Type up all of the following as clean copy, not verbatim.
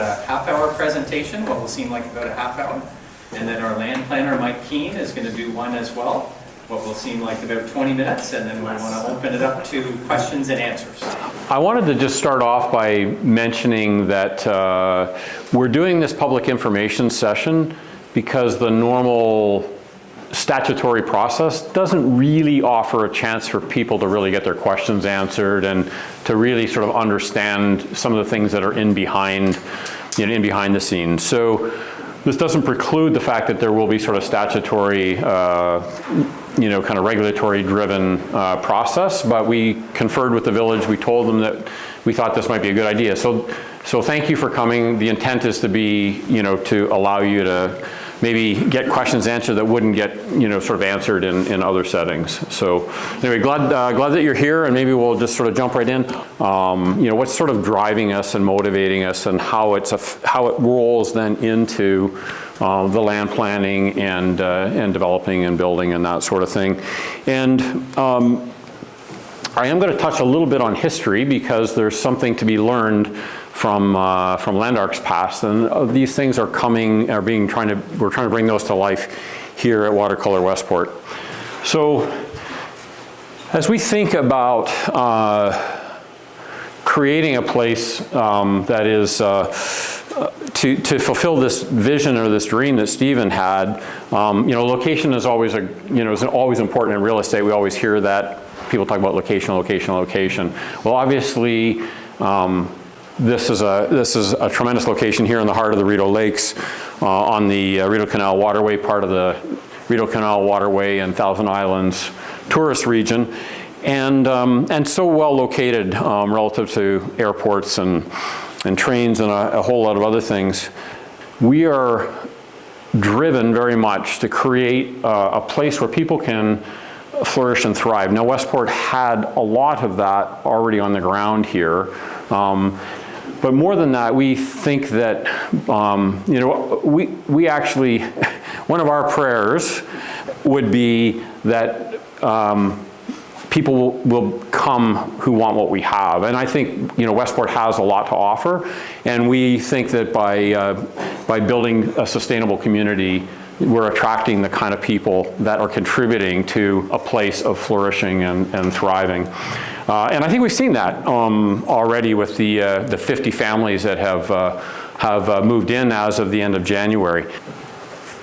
a half-hour presentation, what will seem like about a half hour. And then our land planner, Mike Keene, is going to do one as well, what will seem like about 20 minutes, and then we want to open it up to questions and answers. I wanted to just start off by mentioning that we're doing this public information session because the normal statutory process doesn't really offer a chance for people to really get their questions answered and to really sort of understand some of the things that are in behind the scenes. So this doesn't preclude the fact that there will be sort of statutory, kind of regulatory driven process, but we conferred with the village, we told them that we thought this might be a good idea. So thank you for coming. The intent is to be, to allow you to maybe get questions answered that wouldn't get, sort of answered in other settings. So anyway, glad that you're here, and maybe we'll just sort of jump right in. What's sort of driving us and motivating us, and how it rolls then into the land planning and developing and building and that sort of thing. And I am going to touch a little bit on history because there's something to be learned from Landark's past, and these things are we're trying to bring those to life here at Watercolour Westport. So as we think about creating a place that is to fulfill this vision or this dream that Stephen had, location is always always important in real estate. We always hear that people talk about location, location, location. Well, obviously, this is a tremendous location here in the heart of the Rideau Lakes, on the Rideau Canal Waterway, part of the Rideau Canal Waterway and Thousand Islands tourist region, and so well located relative to airports and trains and a whole lot of other things. We are driven very much to create a place where people can flourish and thrive. Now, Westport had a lot of that already on the ground here. But more than that, we think that, we actually, one of our prayers would be that people will come who want what we have. And I think, Westport has a lot to offer. And we think that by building a sustainable community, we're attracting the kind of people that are contributing to a place of flourishing and thriving. And I think we've seen that already with the 50 families that have moved in as of the end of January.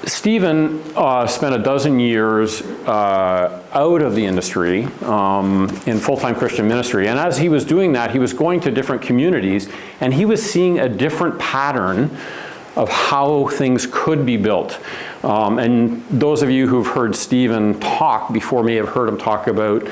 Stephen spent a dozen years out of the industry in full-time Christian ministry. And as he was doing that, he was going to different communities, and he was seeing a different pattern of how things could be built. And those of you who've heard Stephen talk before may have heard him talk about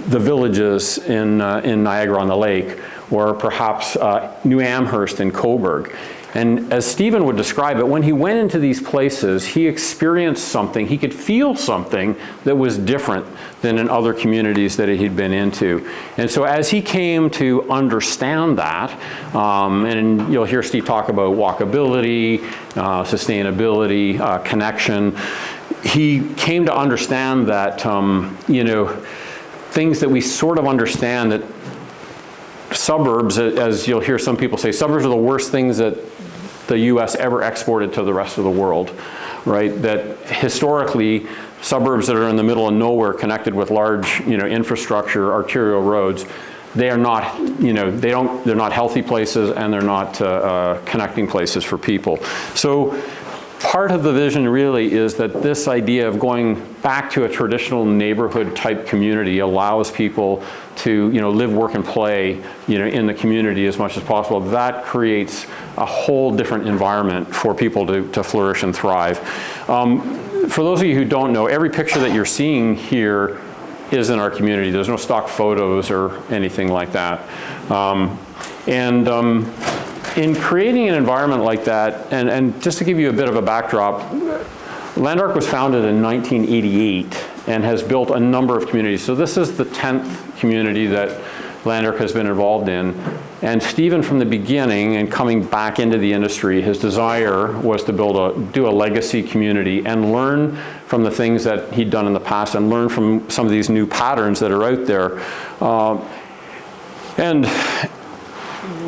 the villages in Niagara-on-the-Lake, or perhaps New Amherst in Coburg. And as Stephen would describe it, when he went into these places, he experienced something, he could feel something that was different than in other communities that he'd been into. And so as he came to understand that, and you'll hear Steve talk about walkability, sustainability, connection, he came to understand that, things that we sort of understand, that suburbs, as you'll hear some people say, suburbs are the worst things that the US ever exported to the rest of the world, right? That historically, suburbs that are in the middle of nowhere connected with large, infrastructure, arterial roads, they are not, they're not healthy places, and they're not connecting places for people. So part of the vision really is that this idea of going back to a traditional neighborhood type community allows people to live, work, and play in the community as much as possible. That creates a whole different environment for people to flourish and thrive. For those of you who don't know, every picture that you're seeing here is in our community. There's no stock photos or anything like that. In creating an environment like that, and just to give you a bit of a backdrop, Landark was founded in 1988 and has built a number of communities. So this is the 10th community that Landark has been involved in. And Stephen, from the beginning and coming back into the industry, his desire was to do a legacy community and learn from the things that he'd done in the past and learn from some of these new patterns that are out there. And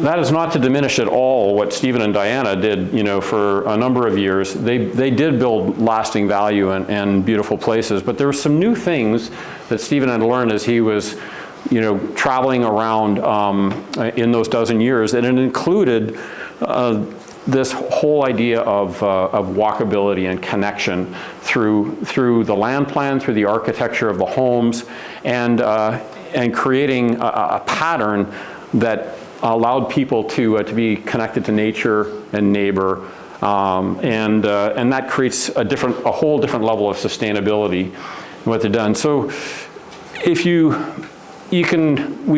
that is not to diminish at all what Stephen and Diana did, for a number of years. They did build lasting value and beautiful places, but there were some new things that Stephen had learned as he was, traveling around in those dozen years, and it included this whole idea of walkability and connection through the land plan, through the architecture of the homes, and creating a pattern that allowed people to be connected to nature and neighbor, and that creates a whole different level of sustainability in what they've done. So if we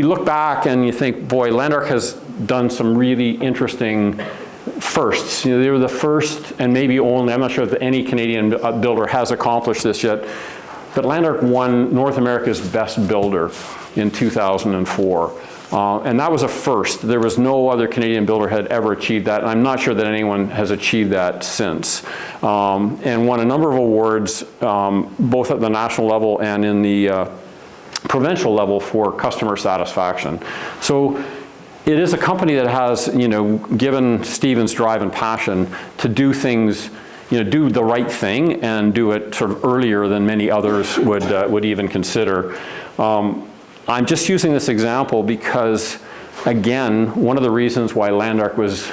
look back and you think, boy, Landark has done some really interesting firsts. They were the first and maybe only, I'm not sure if any Canadian builder has accomplished this yet, but Landark won North America's Best Builder in 2004. And that was a first. There was no other Canadian builder had ever achieved that, and I'm not sure that anyone has achieved that since. And won a number of awards, both at the national level and in the provincial level for customer satisfaction. So it is a company that has, given Stephen's drive and passion to do things, do the right thing and do it sort of earlier than many others would even consider. I'm just using this example because, again, one of the reasons why Landark was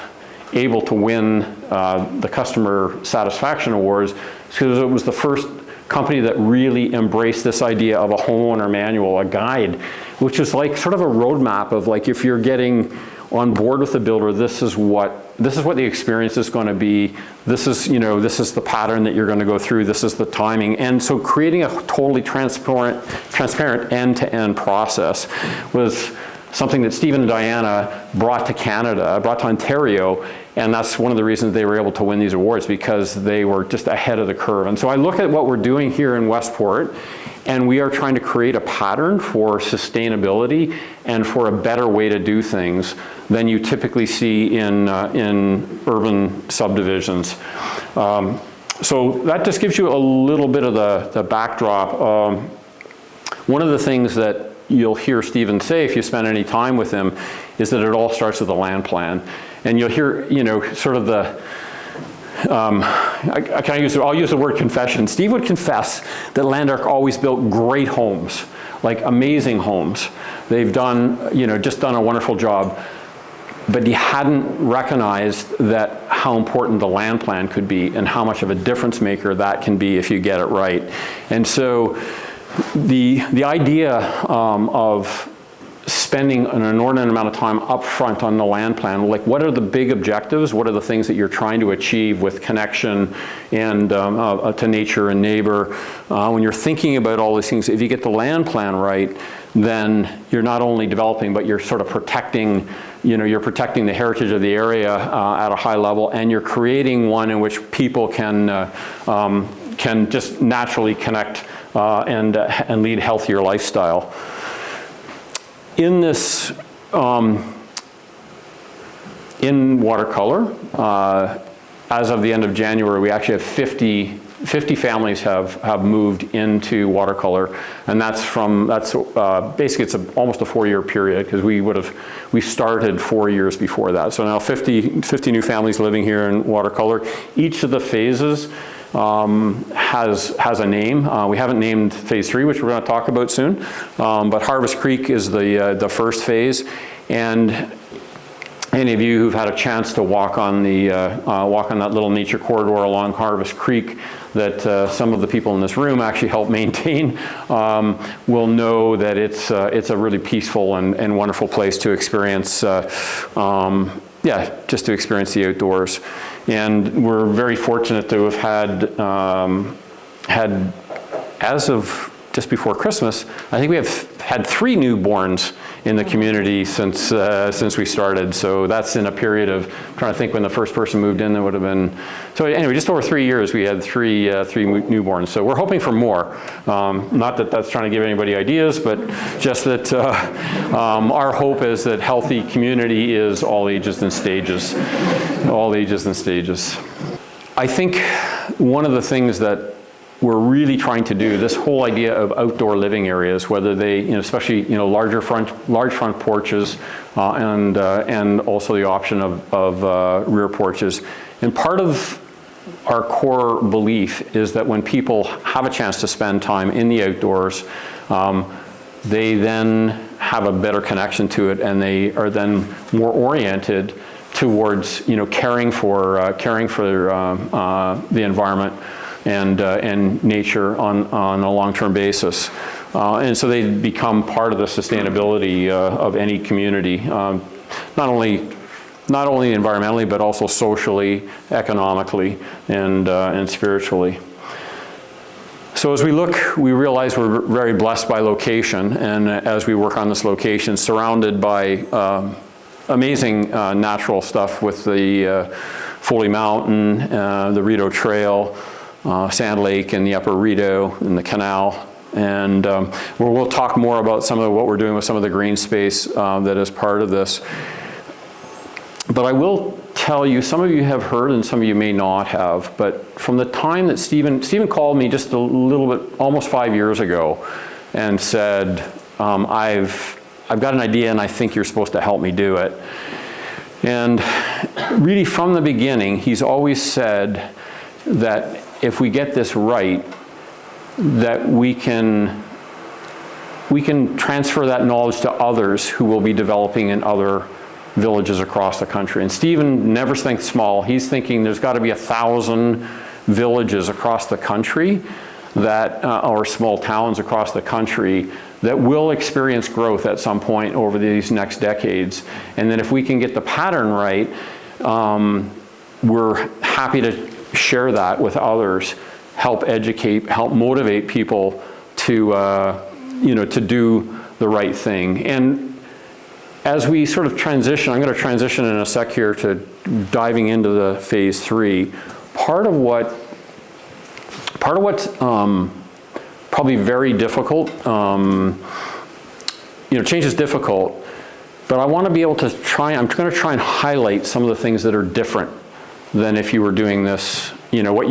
able to win the customer satisfaction awards is because it was the first company that really embraced this idea of a homeowner manual, a guide, which is like sort of a roadmap of like, if you're getting on board with the builder, this is what the experience is going to be. This is the pattern that you're going to go through. This is the timing. And so creating a totally transparent end-to-end process was something that Stephen and Diana brought to Canada, brought to Ontario, and that's one of the reasons they were able to win these awards, because they were just ahead of the curve. And so I look at what we're doing here in Westport, and we are trying to create a pattern for sustainability and for a better way to do things than you typically see in urban subdivisions. So that just gives you a little bit of the backdrop. One of the things that you'll hear Stephen say if you spend any time with him is that it all starts with a land plan. And you'll hear, sort of the, I'll use the word confession. Steve would confess that Landark always built great homes, like amazing homes. They've done, just done a wonderful job. But he hadn't recognized that how important the land plan could be and how much of a difference maker that can be if you get it right. And so the idea of spending an inordinate amount of time up front on the land plan, like what are the big objectives? What are the things that you're trying to achieve with connection and to nature and neighbor? When you're thinking about all these things, if you get the land plan right, then you're not only developing, but you're sort of protecting, you're protecting the heritage of the area at a high level, and you're creating one in which people can just naturally connect and lead healthier lifestyle. In this, in Watercolour, as of the end of January, we actually have 50 families have moved into Watercolour, and that's basically it's almost a 4-year period, because we started 4 years before that. So now 50 new families living here in Watercolour. Each of the phases has a name. We haven't named phase 3, which we're going to talk about soon, but Harvest Creek is the first phase, and any of you who've had a chance to walk on that little nature corridor along Harvest Creek that some of the people in this room actually help maintain will know that it's a really peaceful and wonderful place to experience, just to experience the outdoors. And we're very fortunate to have had, as of just before Christmas, I think we have had 3 newborns in the community since we started. So that's in a period of, I'm trying to think when the first person moved in, that would have been, so anyway, just over 3 years we had three newborns. So we're hoping for more. Not that that's trying to give anybody ideas, but just that our hope is that healthy community is all ages and stages. All ages and stages. I think one of the things that we're really trying to do, this whole idea of outdoor living areas, whether they, especially, large front porches, and also the option of rear porches. And part of our core belief is that when people have a chance to spend time in the outdoors, they then have a better connection to it, and they are then more oriented towards, caring for the environment and nature on a long-term basis. And so they become part of the sustainability of any community, not only environmentally, but also socially, economically, and spiritually. So as we look, we realize we're very blessed by location, and as we work on this location, surrounded by amazing natural stuff with the Foley Mountain, the Rideau Trail, Sand Lake, and the Upper Rideau, and the canal. And we'll talk more about some of what we're doing with some of the green space that is part of this. But I will tell you, some of you have heard and some of you may not have, but from the time that Stephen called me just a little bit, almost 5 years ago, and said, I've got an idea and I think you're supposed to help me do it. And really from the beginning, he's always said that if we get this right, that we can transfer that knowledge to others who will be developing in other villages across the country. And Stephen never thinks small. He's thinking there's got to be 1,000 villages across the country that, or small towns across the country that will experience growth at some point over these next decades. And then if we can get the pattern right, we're happy to share that with others, help educate, help motivate people to, to do the right thing. And as we sort of transition, I'm going to transition in a sec here to diving into the phase 3. Part of what's probably very difficult, change is difficult, but I want to be able to I'm going to try and highlight some of the things that are different than if you were doing this, what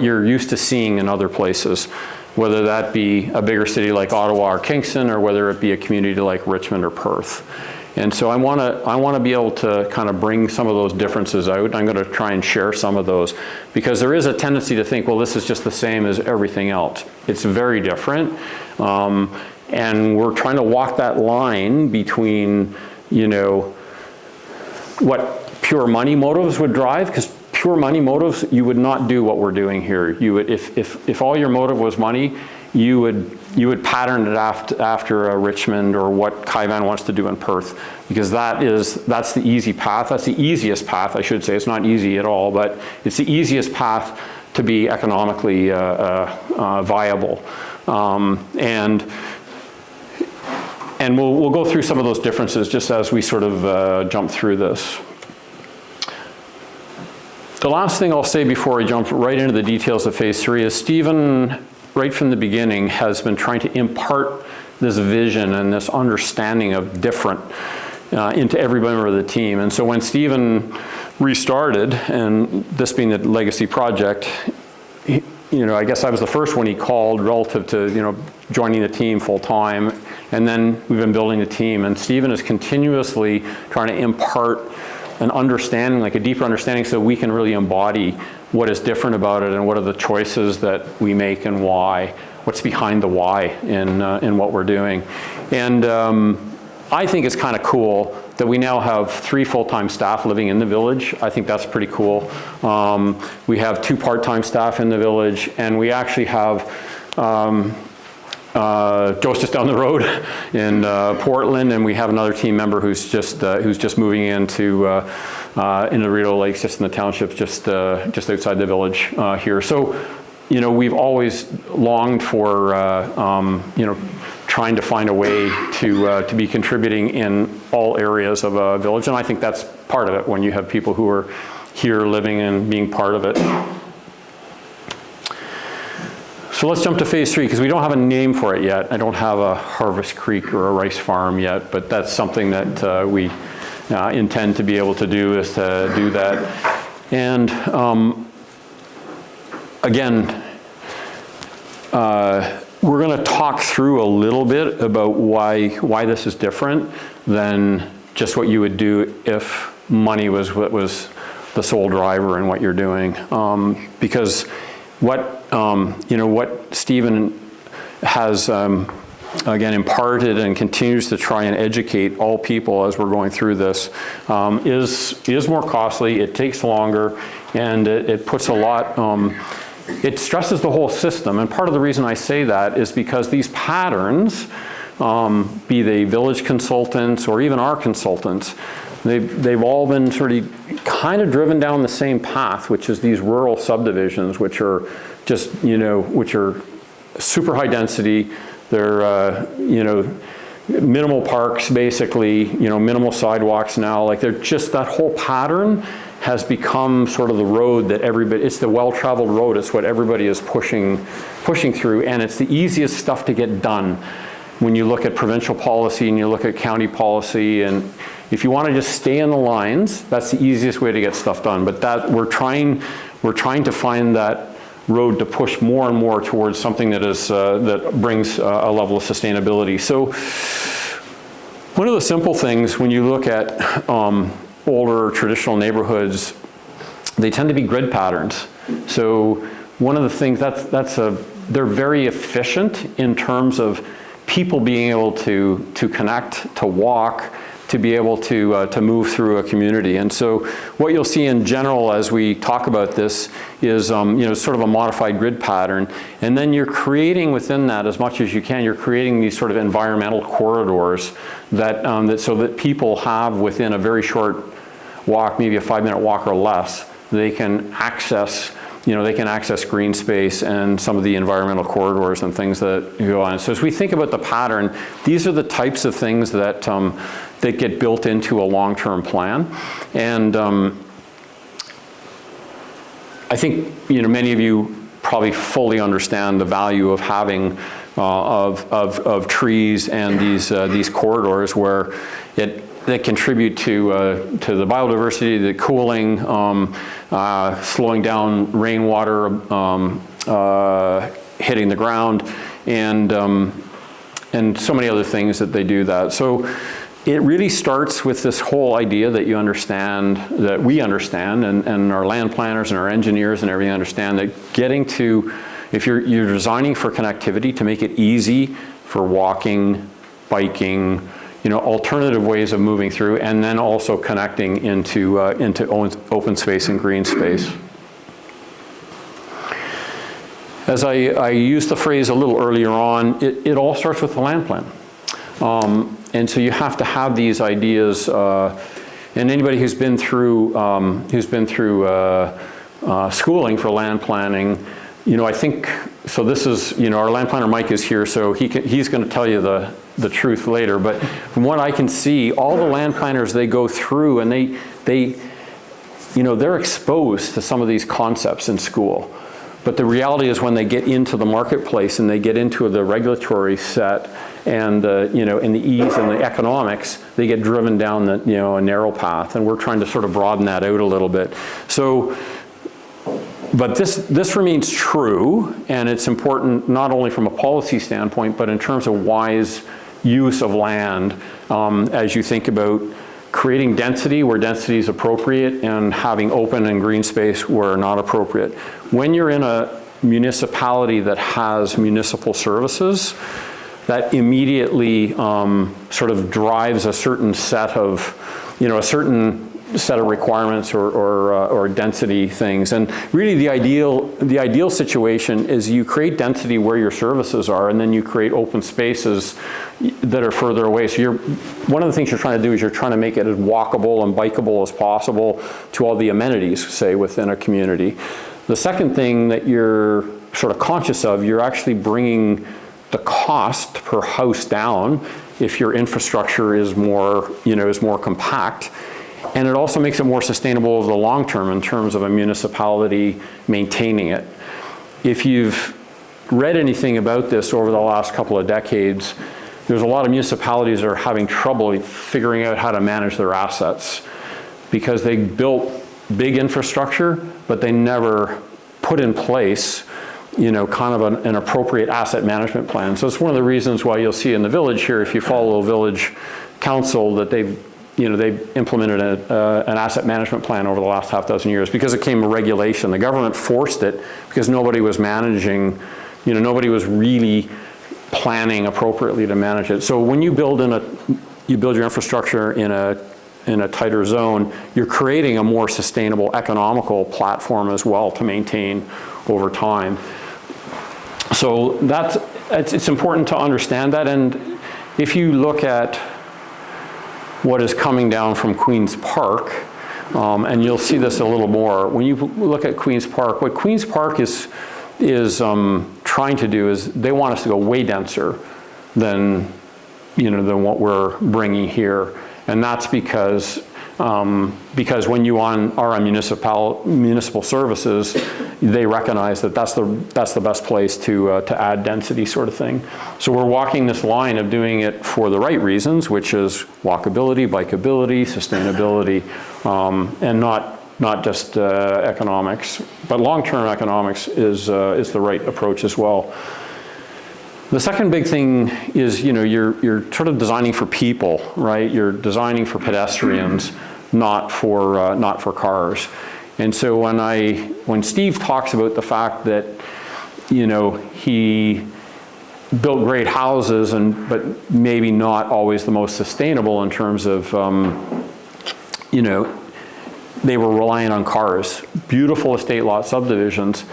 you're used to seeing in other places, whether that be a bigger city like Ottawa or Kingston, or whether it be a community like Richmond or Perth. And so I want to be able to kind of bring some of those differences out. I'm going to try and share some of those, because there is a tendency to think, well, this is just the same as everything else. It's very different, and we're trying to walk that line between, what pure money motives would drive, because pure money motives, you would not do what we're doing here. You would, if all your motive was money, you would pattern it after Richmond or what Kaivan wants to do in Perth, because that's the easy path. That's the easiest path, I should say. It's not easy at all, but it's the easiest path to be economically viable. And we'll go through some of those differences just as we sort of jump through this. The last thing I'll say before I jump right into the details of phase 3 is Stephen, right from the beginning, has been trying to impart this vision and this understanding of different into every member of the team. And so when Stephen restarted, and this being the legacy project, I guess I was the first one he called relative to, joining the team full time. And then we've been building the team, and Stephen is continuously trying to impart an understanding, like a deeper understanding, so we can really embody what is different about it and what are the choices that we make and why, what's behind the why in what we're doing. And I think it's kind of cool that we now have 3 full-time staff living in the village. I think that's pretty cool. We have 2 part-time staff in the village, and we actually have Joe's just down the road in Portland, and we have another team member who's just moving into the Rideau Lakes, just in the townships, just outside the village here. So, we've always longed for trying to find a way to be contributing in all areas of a village, and I think that's part of it when you have people who are here living and being part of it. So let's jump to phase 3, because we don't have a name for it yet. I don't have a Harvest Creek or a rice farm yet, but that's something that we intend to be able to do, is to do that. And again, we're going to talk through a little bit about why this is different than just what you would do if money was what was the sole driver in what you're doing. Because what Stephen has again imparted and continues to try and educate all people as we're going through this is more costly, it takes longer, and it puts a lot, it stresses the whole system. And part of the reason I say that is because these patterns, be they village consultants or even our consultants, they've all been sort of kind of driven down the same path, which is these rural subdivisions, which are just, which are super high density. They're, minimal parks, basically, minimal sidewalks now. Like they're just, that whole pattern has become sort of the road that everybody, it's the well-traveled road. It's what everybody is pushing through, and it's the easiest stuff to get done when you look at provincial policy and you look at county policy. And if you want to just stay in the lines, that's the easiest way to get stuff done. But that we're trying to find that road to push more and more towards something that is that brings a level of sustainability. So one of the simple things when you look at older traditional neighborhoods, they tend to be grid patterns. So one of the things they're very efficient in terms of people being able to connect, to walk, to be able to move through a community. And so what you'll see in general as we talk about this is sort of a modified grid pattern. And then you're creating within that, as much as you can, you're creating these sort of environmental corridors that, so that people have within a very short walk, maybe a 5-minute walk or less, they can access green space and some of the environmental corridors and things that go on. So as we think about the pattern, these are the types of things that that get built into a long-term plan. And I think many of you probably fully understand the value of having of trees and these corridors where that contribute to the biodiversity, the cooling, slowing down rainwater hitting the ground, and so many other things that they do that. So it really starts with this whole idea that you understand, that we understand, and our land planners and our engineers and everything understand, that getting to, if you're designing for connectivity, to make it easy for walking, biking, alternative ways of moving through, and then also connecting into open space and green space. As I used the phrase a little earlier on, it all starts with the land plan. And so you have to have these ideas, and anybody who's been through schooling for land planning, I think, so this is, our land planner Mike is here, so he's going to tell you the truth later, but from what I can see, all the land planners, they go through and they're exposed to some of these concepts in school. But the reality is when they get into the marketplace and they get into the regulatory set and in the ease and the economics, they get driven down a narrow path, and we're trying to sort of broaden that out a little bit. So, but this remains true, and it's important not only from a policy standpoint, but in terms of wise use of land as you think about creating density where density is appropriate and having open and green space where not appropriate. When you're in a municipality that has municipal services, that immediately sort of drives a certain set of, requirements or density things. And really the ideal situation is you create density where your services are, and then you create open spaces that are further away. So one of the things you're trying to do is you're trying to make it as walkable and bikeable as possible to all the amenities, say, within a community. The second thing that you're sort of conscious of, you're actually bringing the cost per house down if your infrastructure is more compact. And it also makes it more sustainable over the long term in terms of a municipality maintaining it. If you've read anything about this over the last couple of decades, there's a lot of municipalities that are having trouble figuring out how to manage their assets because they built big infrastructure, but they never put in place kind of an appropriate asset management plan. So it's one of the reasons why you'll see in the village here, if you follow village council, that they've implemented an asset management plan over the last half dozen years because it came a regulation. The government forced it because nobody was managing, nobody was really planning appropriately to manage it. So when you build your infrastructure in a tighter zone, you're creating a more sustainable economical platform as well to maintain over time. So it's important to understand that. And if you look at what is coming down from Queen's Park, and you'll see this a little more. When you look at Queen's Park, what Queen's Park is trying to do is they want us to go way denser than what we're bringing here, and that's because when you are on municipal services, they recognize that that's the best place to add density, sort of thing. So we're walking this line of doing it for the right reasons, which is walkability, bikeability, sustainability, and not just economics. But long-term economics is the right approach as well. The second big thing is, you're sort of designing for people, right? You're designing for pedestrians, not for cars. And so when Steve talks about the fact that, he built great houses, but maybe not always the most sustainable in terms of, they were relying on cars. Beautiful estate lot subdivisions,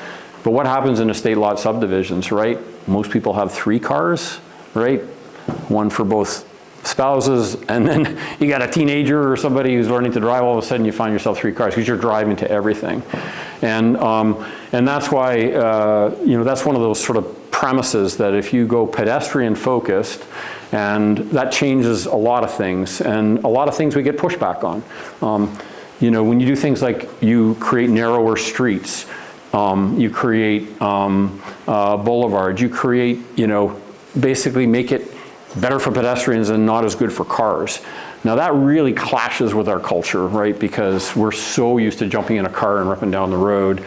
but what happens in estate lot subdivisions, right? Most people have 3 cars, right? One for both spouses, and then you got a teenager or somebody who's learning to drive, all of a sudden you find yourself 3 cars because you're driving to everything. And that's why, that's one of those sort of premises that if you go pedestrian focused, and that changes a lot of things, and a lot of things we get pushback on. When you do things like you create narrower streets, you create boulevards, you create, basically make it better for pedestrians and not as good for cars. Now that really clashes with our culture, right? Because we're so used to jumping in a car and ripping down the road,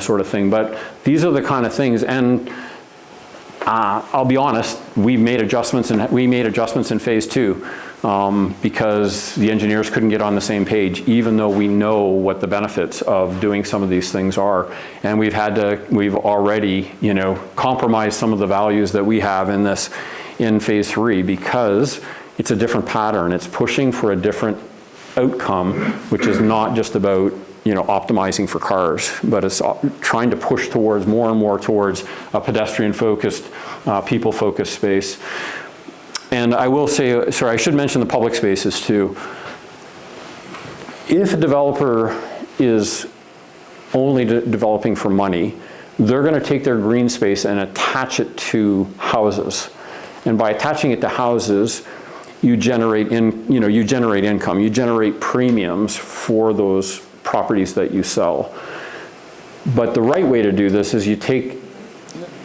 sort of thing. But these are the kind of things, and I'll be honest, we made adjustments in phase 2 because the engineers couldn't get on the same page, even though we know what the benefits of doing some of these things are. And we've already, compromised some of the values that we have in phase 3 because it's a different pattern. It's pushing for a different outcome, which is not just about optimizing for cars, but it's trying to push towards more and more towards a pedestrian-focused, people-focused space. And I will say, sorry, I should mention the public spaces too. If a developer is only developing for money, they're going to take their green space and attach it to houses. And by attaching it to houses, you generate income, you generate premiums for those properties that you sell. But the right way to do this is you take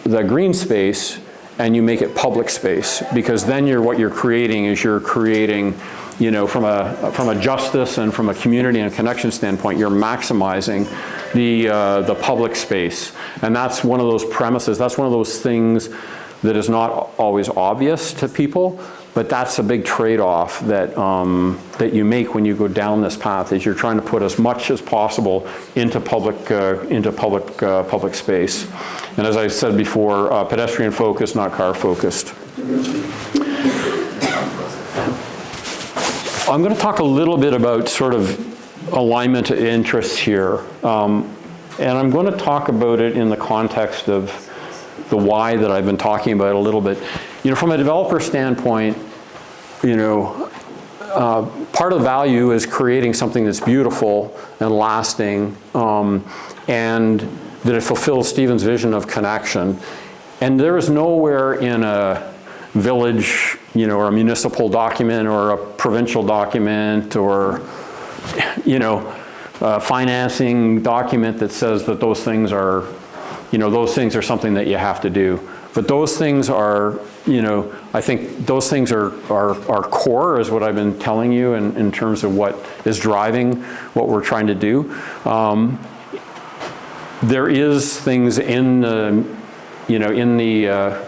the green space and you make it public space, because then what you're creating, from a justice and from a community and connection standpoint, you're maximizing the public space. And that's one of those premises, that's one of those things that is not always obvious to people, but that's a big trade-off that you make when you go down this path, is you're trying to put as much as possible into public space. And as I said before, pedestrian focused, not car focused. I'm going to talk a little bit about sort of alignment of interests here. And I'm going to talk about it in the context of the why that I've been talking about a little bit. From a developer standpoint, part of the value is creating something that's beautiful and lasting, and that it fulfills Stephen's vision of connection. And there is nowhere in a village, or a municipal document or a provincial document or, a financing document that says that those things are something that you have to do. But those things are, I think those things are core, is what I've been telling you in terms of what is driving what we're trying to do. There is things in the, in the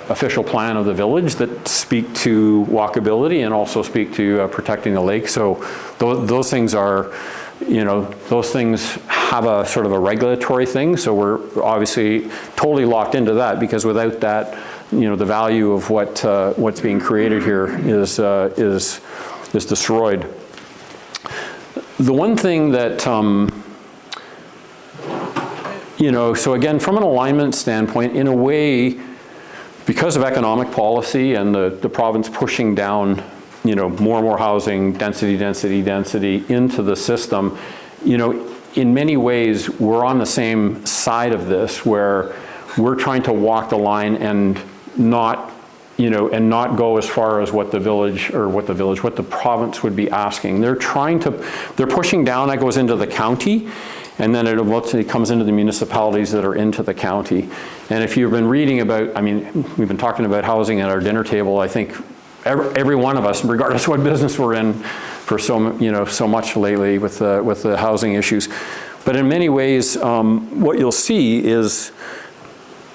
official plan of the village that speak to walkability and also speak to protecting the lake. So those things are, those things have a sort of a regulatory thing. So we're obviously totally locked into that, because without that, the value of what's being created here is destroyed. The one thing that, so again, from an alignment standpoint, in a way, because of economic policy and the province pushing down, more and more housing, density into the system, in many ways, we're on the same side of this, where we're trying to walk the line and not go as far as what the province would be asking. They're pushing down, that goes into the county, and then it eventually comes into the municipalities that are into the county. And if you've been reading about, we've been talking about housing at our dinner table, I think every one of us, regardless of what business we're in, for so much lately with the housing issues. But in many ways, what you'll see is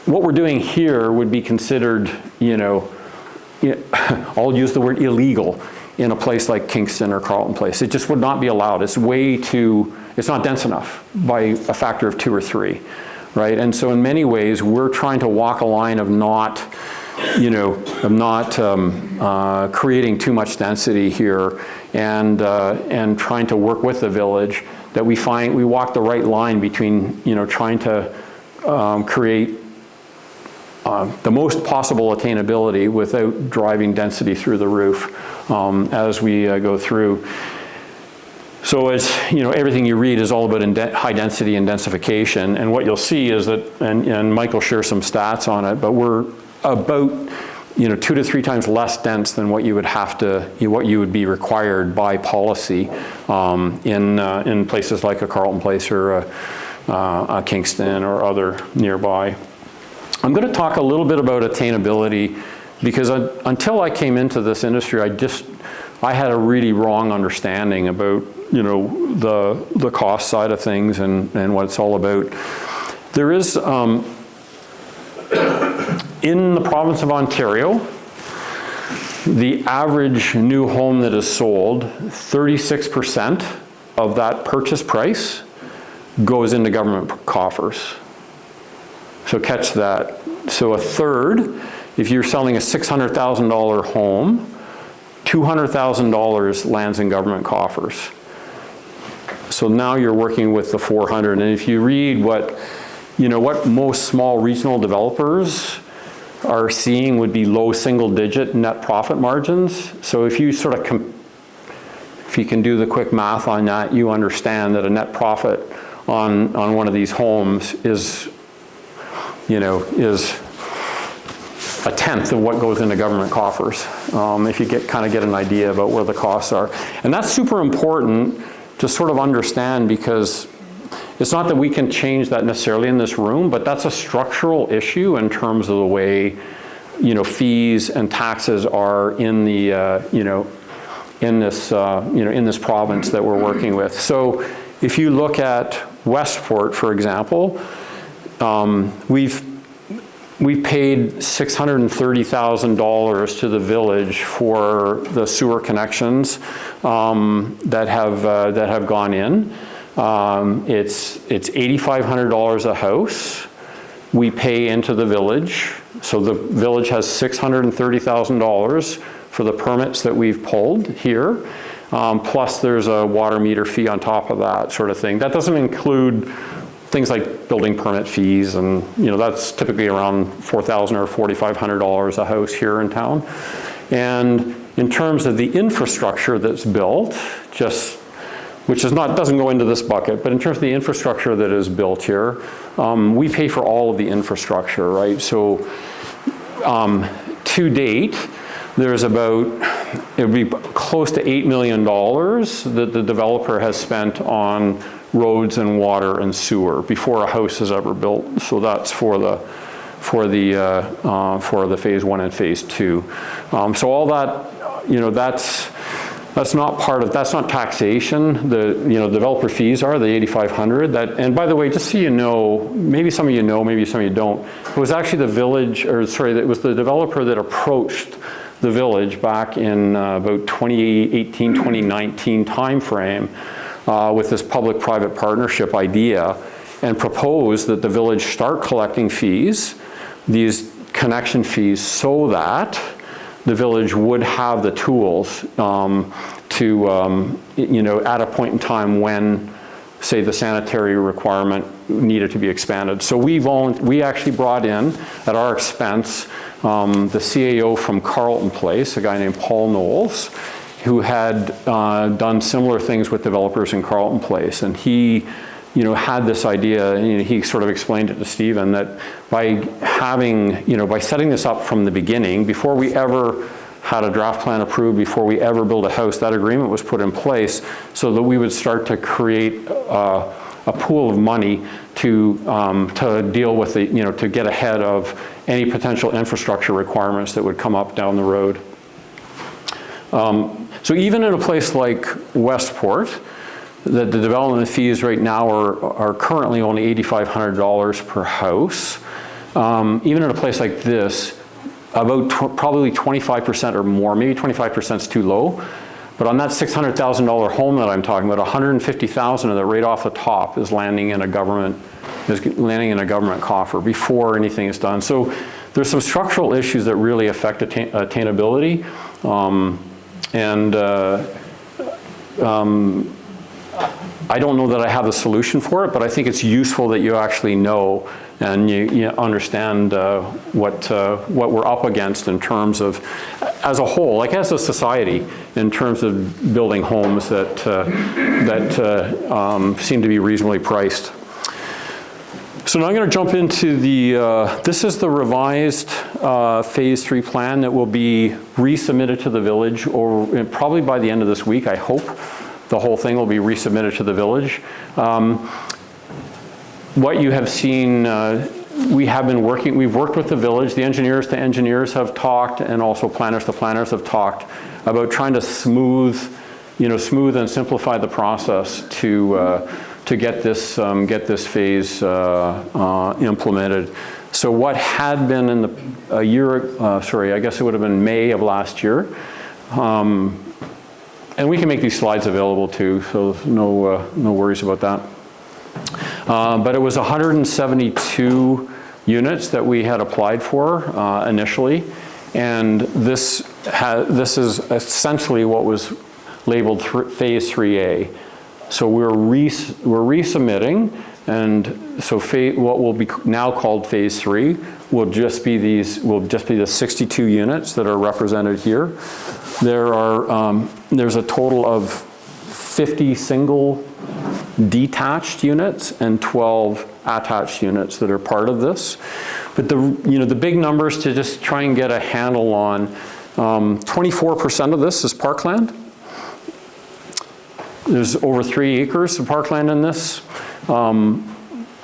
what we're doing here would be considered, I'll use the word illegal in a place like Kingston or Carleton Place. It just would not be allowed. It's not dense enough by a factor of 2 or 3, right? And so in many ways, we're trying to walk a line of not creating too much density here, and trying to work with the village, that we walk the right line between, trying to create the most possible attainability without driving density through the roof as we go through. So as everything you read is all about high density and densification, and what you'll see is that, and Mike will share some stats on it, but we're about 2 to 3 times less dense than what you would what you would be required by policy in places like a Carleton Place or a Kingston or other nearby. I'm going to talk a little bit about attainability, because until I came into this industry, I had a really wrong understanding about the cost side of things and what it's all about. There is in the province of Ontario, the average new home that is sold, 36% of that purchase price goes into government coffers. So catch that. So a third, if you're selling a $600,000 home, $200,000 lands in government coffers. So now you're working with the 400. And if you read what most small regional developers are seeing, would be low single-digit net profit margins. So if you if you can do the quick math on that, you understand that a net profit on one of these homes is a tenth of what goes into government coffers, if you get an idea about where the costs are. And that's super important to sort of understand, because it's not that we can change that necessarily in this room, but that's a structural issue in terms of the way, fees and taxes are in the, in this province that we're working with. So if you look at Westport, for example, we've paid $630,000 to the village for the sewer connections that have gone in. It's $8,500 a house we pay into the village. So the village has $630,000 for the permits that we've pulled here. Plus there's a water meter fee on top of that sort of thing. That doesn't include things like building permit fees, and that's typically around $4,000 or $4,500 a house here in town. And in terms of the infrastructure that's built, doesn't go into this bucket, but in terms of the infrastructure that is built here, we pay for all of the infrastructure, right? So to date, there's it would be close to $8 million that the developer has spent on roads and water and sewer before a house is ever built. So that's for the phase 1 and phase 2. So all that, That's not taxation. The developer fees are the $8,500. And by the way, just so you know, maybe some of you know, maybe some of you don't. It was actually it was the developer that approached the village back in about 2018, 2019 timeframe with this public-private partnership idea, and proposed that the village start collecting fees, these connection fees, so that the village would have the tools to, at a point in time when, say, the sanitary requirement needed to be expanded. So we actually brought in, at our expense, the CAO from Carlton Place, a guy named Paul Knowles, who had done similar things with developers in Carlton Place. And he had this idea, and he sort of explained it to Stephen, that by setting this up from the beginning, before we ever had a draft plan approved, before we ever built a house, that agreement was put in place so that we would start to create a pool of money to deal with to get ahead of any potential infrastructure requirements that would come up down the road. So even in a place like Westport, that the development fees right now are currently only $8,500 per house. Even in a place like this, about probably 25% or more, maybe 25% is too low. But on that $600,000 home that I'm talking about, $150,000 of that right off the top is landing in a government coffer before anything is done. So there's some structural issues that really affect attainability, I don't know that I have a solution for it, but I think it's useful that you actually know and you understand what we're up against in terms of, as a whole, like as a society, in terms of building homes that seem to be reasonably priced. So now I'm going to jump into this is the revised Phase 3 plan that will be resubmitted to the village, probably by the end of this week, I hope. The whole thing will be resubmitted to the village. What you have seen, we've worked with the village, the engineers to engineers have talked, and also planners to planners have talked about trying to smooth and simplify the process to get this phase implemented. So what had been in I guess it would have been May of last year, and we can make these slides available too, so no worries about that. But it was 172 units that we had applied for initially, and this is essentially what was labeled Phase 3A. So we're resubmitting, and so what will be now called Phase 3 will just be the 62 units that are represented here. There's a total of 50 single detached units and 12 attached units that are part of this. But the big numbers to just try and get a handle on, 24% of this is parkland. There's over 3 acres of parkland in this.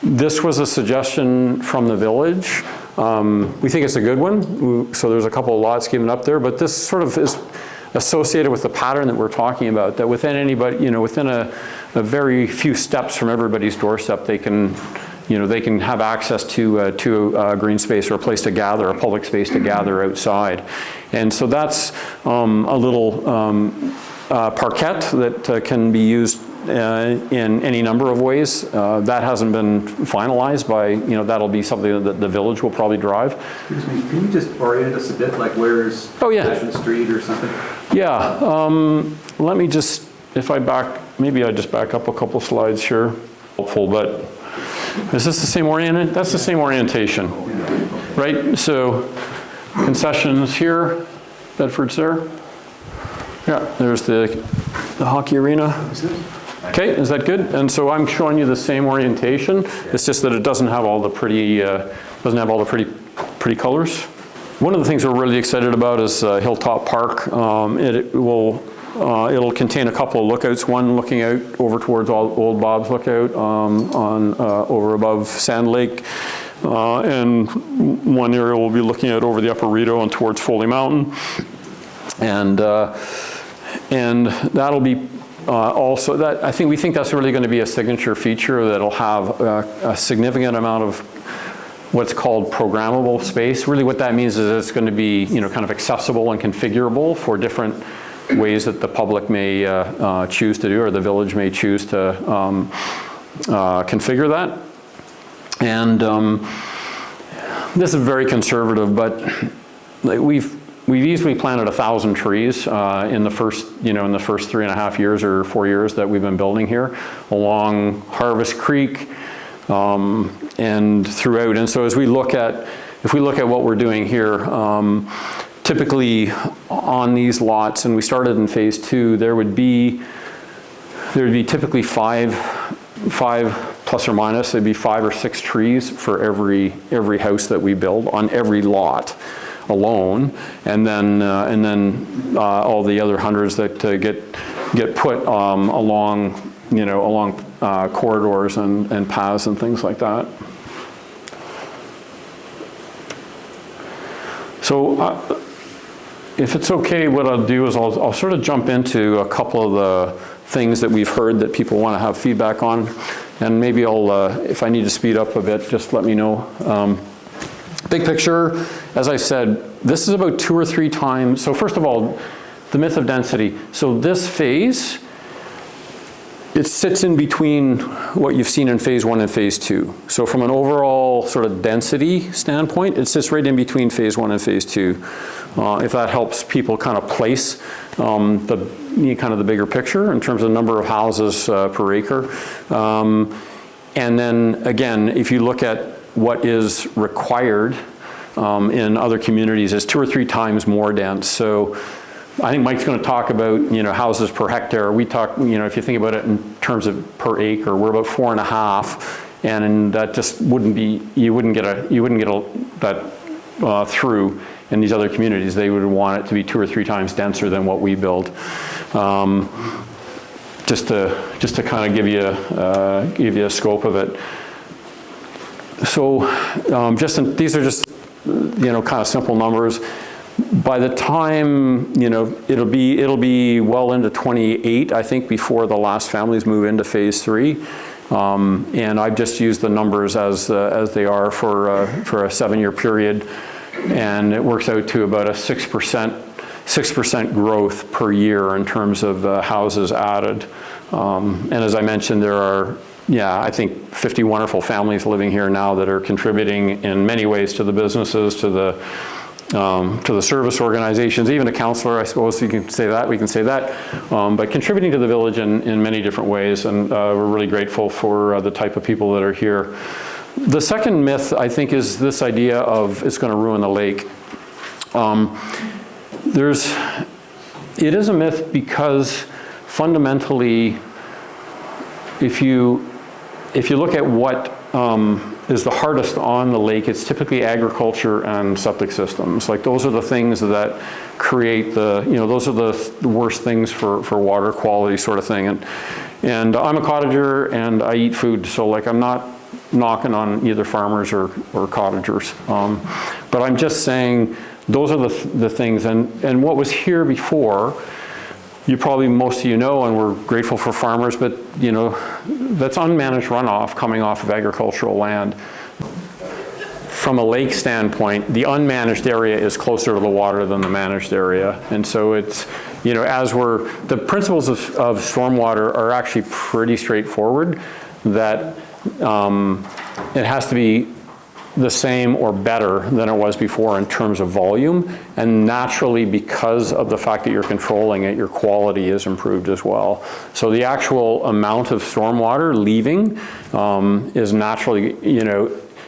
This was a suggestion from the village. We think it's a good one. So there's a couple of lots given up there, but this sort of is associated with the pattern that we're talking about, that within within a very few steps from everybody's doorstep, they can have access to a green space or a place to gather, a public space to gather outside. And so that's a little parquet that can be used in any number of ways. That hasn't been finalized by, that'll be something that the village will probably drive. Excuse me, can you just orient us a bit, like where's Session Street or something? Yeah, let me just, maybe I just back up a couple slides here. Helpful, but is this the same orientation? That's the same orientation, right? So concessions here, Bedford's there. Yeah, there's the hockey arena. Okay, is that good? And so I'm showing you the same orientation. It's just that it doesn't have all the pretty colors. One of the things we're really excited about is Hilltop Park. It'll contain a couple of lookouts. One looking out over towards Old Bob's Lookout over above Sand Lake, and one area we'll be looking at over the Upper Rideau and towards Foley Mountain. And And that'll be also, we think that's really going to be a signature feature that'll have a significant amount of what's called programmable space. Really what that means is it's going to be, kind of accessible and configurable for different ways that the public may choose to do, or the village may choose to configure that. And this is very conservative, but we've easily planted 1,000 trees in the first 3.5 years or 4 years that we've been building here, along Harvest Creek and throughout. And so if we look at what we're doing here, typically on these lots, and we started in phase 2, there would be typically five plus or minus, there'd be 5 or 6 trees for every house that we build on every lot alone, and then all the other hundreds that get put along corridors and paths and things like that. So if it's okay, what I'll do is I'll sort of jump into a couple of the things that we've heard that people want to have feedback on, and maybe if I need to speed up a bit, just let me know. Big picture, as I said, this is about 2 or 3 times. So first of all, the myth of density. So this phase, it sits in between what you've seen in phase 1 and phase 2. So from an overall sort of density standpoint, it sits right in between phase 1 and phase 2. If that helps people kind of place the bigger picture in terms of number of houses per acre. And then again, if you look at what is required in other communities, is 2 or 3 times more dense. So I think Mike's going to talk about houses per hectare. We talk, if you think about it in terms of per acre, we're about 4.5, and that just wouldn't be, you wouldn't get that through in these other communities. They would want it to be 2 or 3 times denser than what we build. Just to kind of give you a scope of it. So these are just kind of simple numbers. By the time it'll be well into 28, I think, before the last families move into phase 3. And I've just used the numbers as they are for a 7-year period, and it works out to about a 6% growth per year in terms of houses added. And as I mentioned, there are, I think 50 wonderful families living here now that are contributing in many ways to the businesses, to the service organizations, even a counselor, I suppose you can say that, we can say that, but contributing to the village in many different ways, and we're really grateful for the type of people that are here. The second myth, I think, is this idea of it's going to ruin the lake. It is a myth because fundamentally, if you look at what is the hardest on the lake, it's typically agriculture and septic systems. Like, those are the things that create those are the worst things for water quality, sort of thing. And I'm a cottager and I eat food, so like I'm not knocking on either farmers or cottagers. But I'm just saying those are the things. And what was here before, most of you know, and we're grateful for farmers, but that's unmanaged runoff coming off of agricultural land. From a lake standpoint, the unmanaged area is closer to the water than the managed area. And so it's, the principles of stormwater are actually pretty straightforward, that it has to be the same or better than it was before in terms of volume, and naturally, because of the fact that you're controlling it, your quality is improved as well. So the actual amount of stormwater leaving is naturally,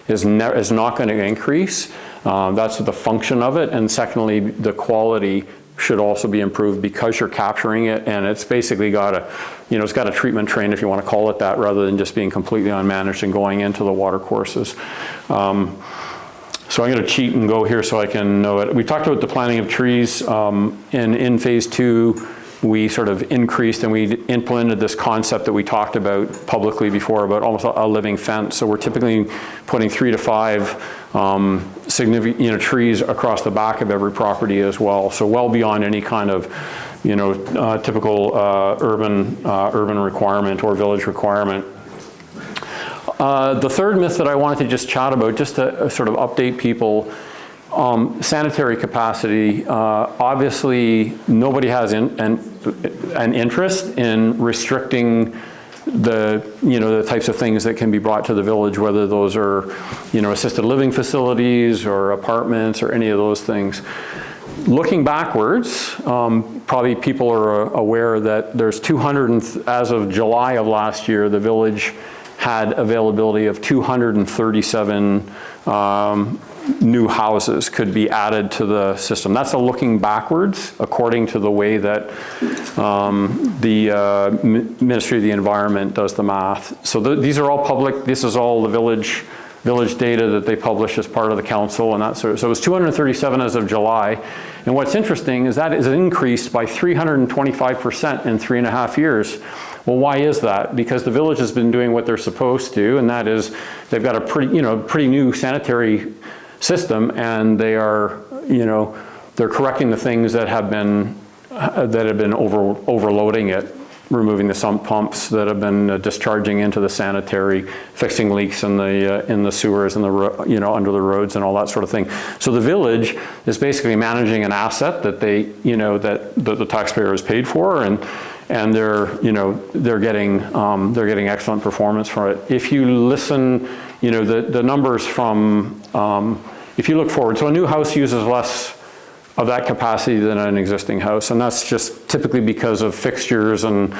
is not going to increase. That's the function of it, and secondly, the quality should also be improved because you're capturing it, and it's basically got a, it's got a treatment train, if you want to call it that, rather than just being completely unmanaged and going into the water courses. So I'm going to cheat and go here so I can know it. We talked about the planting of trees, and in phase 2, we sort of increased and we implemented this concept that we talked about publicly before about almost a living fence. So we're typically putting 3 to 5 significant trees across the back of every property as well. So well beyond any kind of typical urban requirement or village requirement. The third myth that I wanted to just chat about, just to sort of update people, sanitary capacity. Obviously, nobody has an interest in restricting the types of things that can be brought to the village, whether those are, assisted living facilities or apartments or any of those things. Looking backwards, probably people are aware that there's 200, as of July of last year, the village had availability of 237 new houses could be added to the system. That's a looking backwards, according to the way that the Ministry of the Environment does the math. So these are all public. This is all the village data that they publish as part of the council and that sort of. So it was 237 as of July. And what's interesting is that is increased by 325% in 3.5 years. Well, why is that? Because the village has been doing what they're supposed to, and that is they've got a pretty new sanitary system, and they are, they're correcting the things that have been overloading it, removing the sump pumps that have been discharging into the sanitary, fixing leaks in the sewers and the under the roads and all that sort of thing. So the village is basically managing an asset that they that the taxpayer has paid for, and they're getting excellent performance for it. If you listen, the numbers from if you look forward, so a new house uses less of that capacity than an existing house, and that's just typically because of fixtures and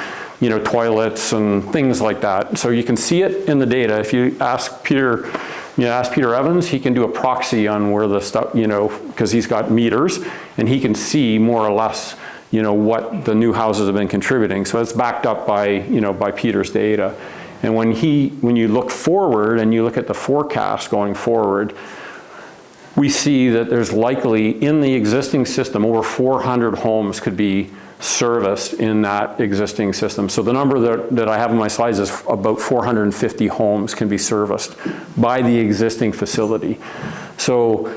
toilets and things like that. So you can see it in the data. If you ask Peter, Peter Evans, he can do a proxy on where the stuff, because he's got meters, and he can see more or less what the new houses have been contributing. So it's backed up by by Peter's data. And when you look forward and you look at the forecast going forward, we see that there's likely in the existing system over 400 homes could be serviced in that existing system. So the number that I have in my slides is about 450 homes can be serviced by the existing facility. So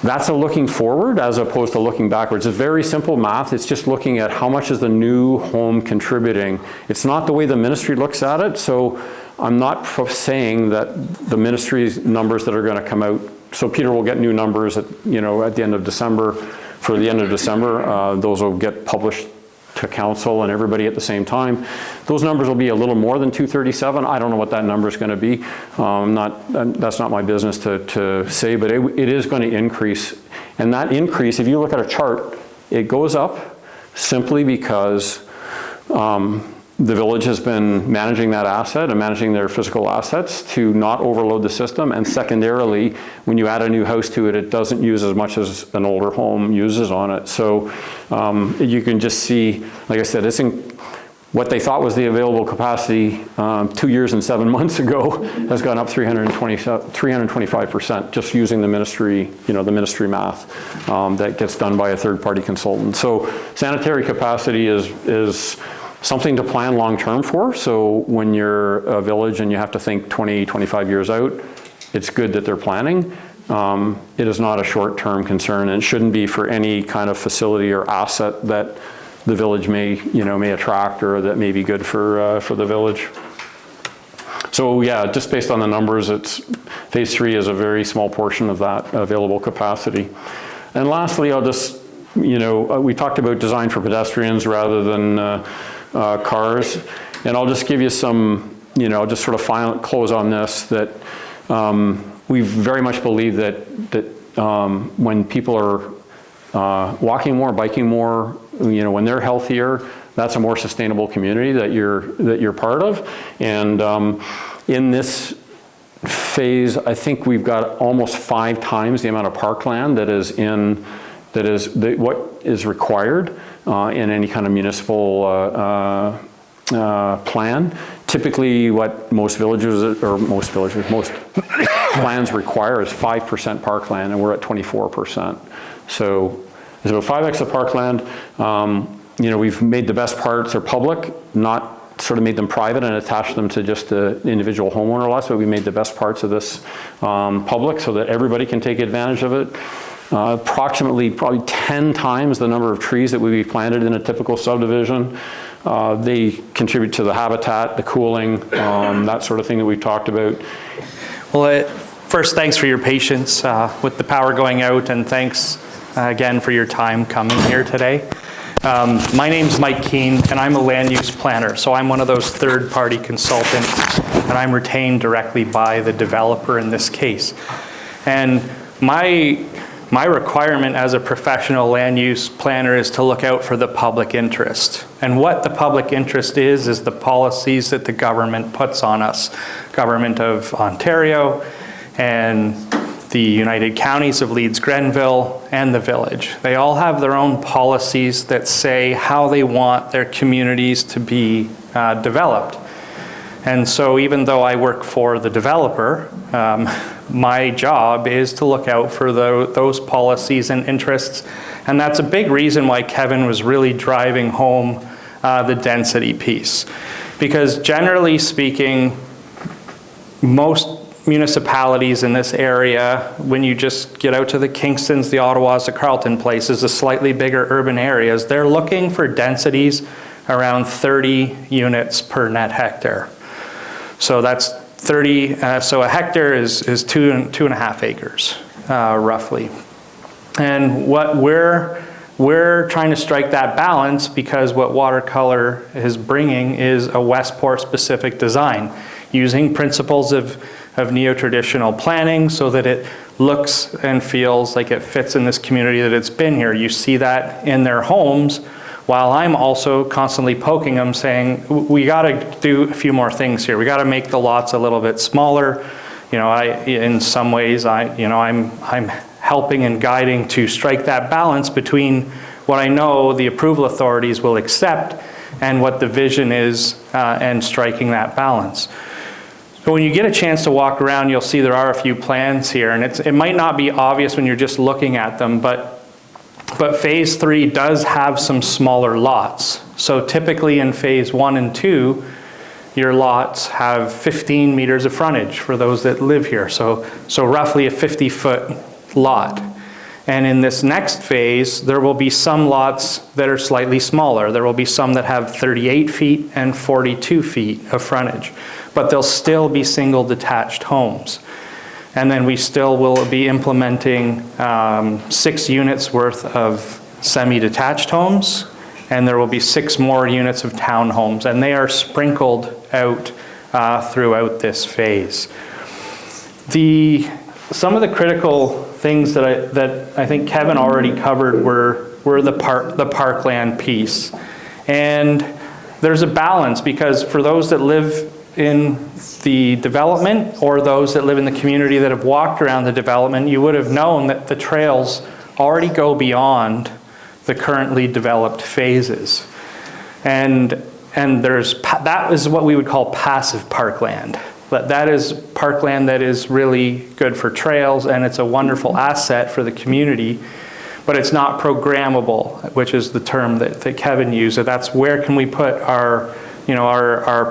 that's a looking forward as opposed to looking backwards. It's very simple math. It's just looking at how much is the new home contributing. It's not the way the ministry looks at it. So I'm not saying that the ministry's numbers that are going to come out. So Peter will get new numbers at the end of December. For the end of December, those will get published to council and everybody at the same time. Those numbers will be a little more than 237. I don't know what that number is going to be. That's not my business to say, but it is going to increase. And that increase, if you look at a chart, it goes up simply because the village has been managing that asset and managing their physical assets to not overload the system. And secondarily, when you add a new house to it, it doesn't use as much as an older home uses on it. So you can just see, like I said, what they thought was the available capacity 2 years and 7 months ago has gone up 325% just using the ministry, the ministry math that gets done by a third-party consultant. So sanitary capacity is something to plan long-term for. So when you're a village and you have to think 20, 25 years out, it's good that they're planning. It is not a short-term concern, and it shouldn't be for any kind of facility or asset that the village may attract or that may be good for the village. So yeah, just based on the numbers, phase 3 is a very small portion of that available capacity. And lastly, I'll just, we talked about design for pedestrians rather than cars, and I'll just give you some, just sort of close on this, that we very much believe that when people are walking more, biking more, when they're healthier, that's a more sustainable community that you're part of. And in this phase, I think we've got almost 5 times the amount of parkland what is required in any kind of municipal plan. Typically, what most plans require is 5% parkland, and we're at 24%. So there's about 5x of parkland. We've made the best parts are public, not sort of made them private and attached them to just the individual homeowner lots, but we made the best parts of this public so that everybody can take advantage of it. approximately probably 10 times the number of trees that would be planted in a typical subdivision. They contribute to the habitat, the cooling, that sort of thing that we've talked about. Well, first, thanks for your patience with the power going out, and thanks again for your time coming here today. My name's Mike Keene, and I'm a land use planner, so I'm one of those third-party consultants, and I'm retained directly by the developer in this case. And my requirement as a professional land use planner is to look out for the public interest. And what the public interest is the policies that the government puts on us. Government of Ontario and the United Counties of Leeds, Grenville, and the Village. They all have their own policies that say how they want their communities to be developed. And so even though I work for the developer, my job is to look out for those policies and interests. And that's a big reason why Kevin was really driving home the density piece. Because generally speaking, most municipalities in this area, when you just get out to the Kingstons, the Ottawas, the Carleton places, the slightly bigger urban areas, they're looking for densities around 30 units per net hectare. So that's 30, so a hectare is 2.5 acres, roughly. And what we're trying to strike that balance, because what Watercolour is bringing is a Westport specific design, using principles of neo-traditional planning so that it looks and feels like it fits in this community that it's been here. You see that in their homes, while I'm also constantly poking them saying, we gotta do a few more things here. We gotta make the lots a little bit smaller. You know, in some ways, I'm helping and guiding to strike that balance between what I know the approval authorities will accept and what the vision is, and striking that balance. So when you get a chance to walk around, you'll see there are a few plans here, and it might not be obvious when you're just looking at them, but phase 3 does have some smaller lots. So typically in phase 1 and 2, your lots have 15 meters of frontage for those that live here. So roughly a 50-foot lot. And in this next phase, there will be some lots that are slightly smaller. There will be some that have 38 feet and 42 feet of frontage, but they'll still be single detached homes. And then we still will be implementing 6 units worth of semi-detached homes, and there will be 6 more units of townhomes, and they are sprinkled out throughout this phase. Some of the critical things that I think Kevin already covered were the parkland piece. And there's a balance, because for those that live in the development or those that live in the community that have walked around the development, you would have known that the trails already go beyond the currently developed phases. And that is what we would call passive parkland. But that is parkland that is really good for trails, and it's a wonderful asset for the community, but it's not programmable, which is the term that Kevin used. So that's where can we put our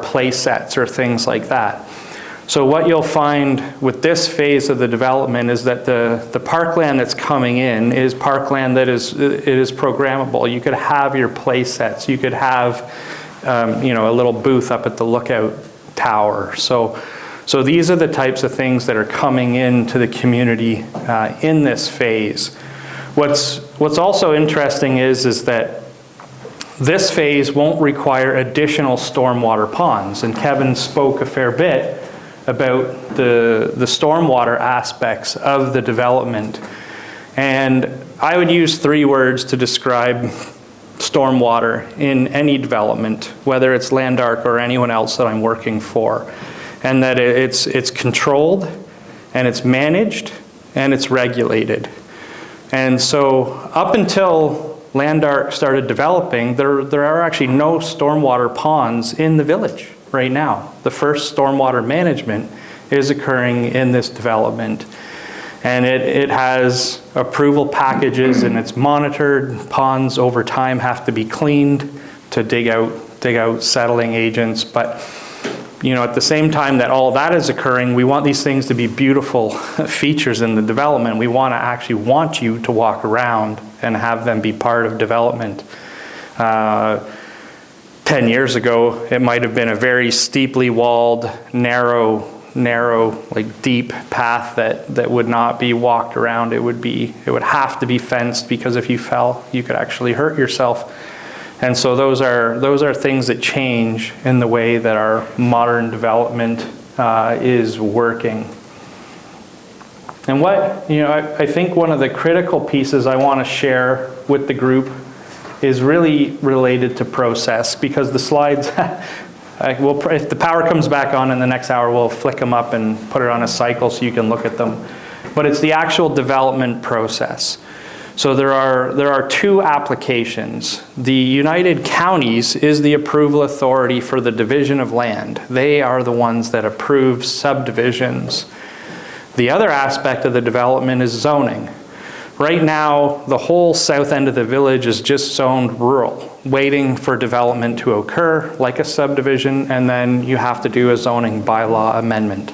play sets or things like that. So what you'll find with this phase of the development is that the parkland that's coming in is parkland that is programmable. You could have your play sets. You could have a little booth up at the lookout tower. So these are the types of things that are coming into the community in this phase. What's also interesting is that this phase won't require additional stormwater ponds, and Kevin spoke a fair bit about the stormwater aspects of the development. And I would use 3 words to describe stormwater in any development, whether it's Landark or anyone else that I'm working for, and that it's controlled, and it's managed, and it's regulated. And so up until Landark started developing, there are actually no stormwater ponds in the village right now. The first stormwater management is occurring in this development. And it has approval packages, and it's monitored. Ponds over time have to be cleaned to dig out settling agents. But At the same time that all that is occurring, we want these things to be beautiful features in the development. We want you to walk around and have them be part of development. 10 years ago, it might have been a very steeply walled, narrow, like deep path that would not be walked around. It would have to be fenced, because if you fell, you could actually hurt yourself. And so those are things that change in the way that our modern development is working. And I think one of the critical pieces I want to share with the group is really related to process, because the slides, if the power comes back on in the next hour, we'll flick them up and put it on a cycle so you can look at them. But it's the actual development process. So there are two applications. The United Counties is the approval authority for the division of land. They are the ones that approve subdivisions. The other aspect of the development is zoning. Right now, the whole south end of the village is just zoned rural, waiting for development to occur, like a subdivision, and then you have to do a zoning bylaw amendment.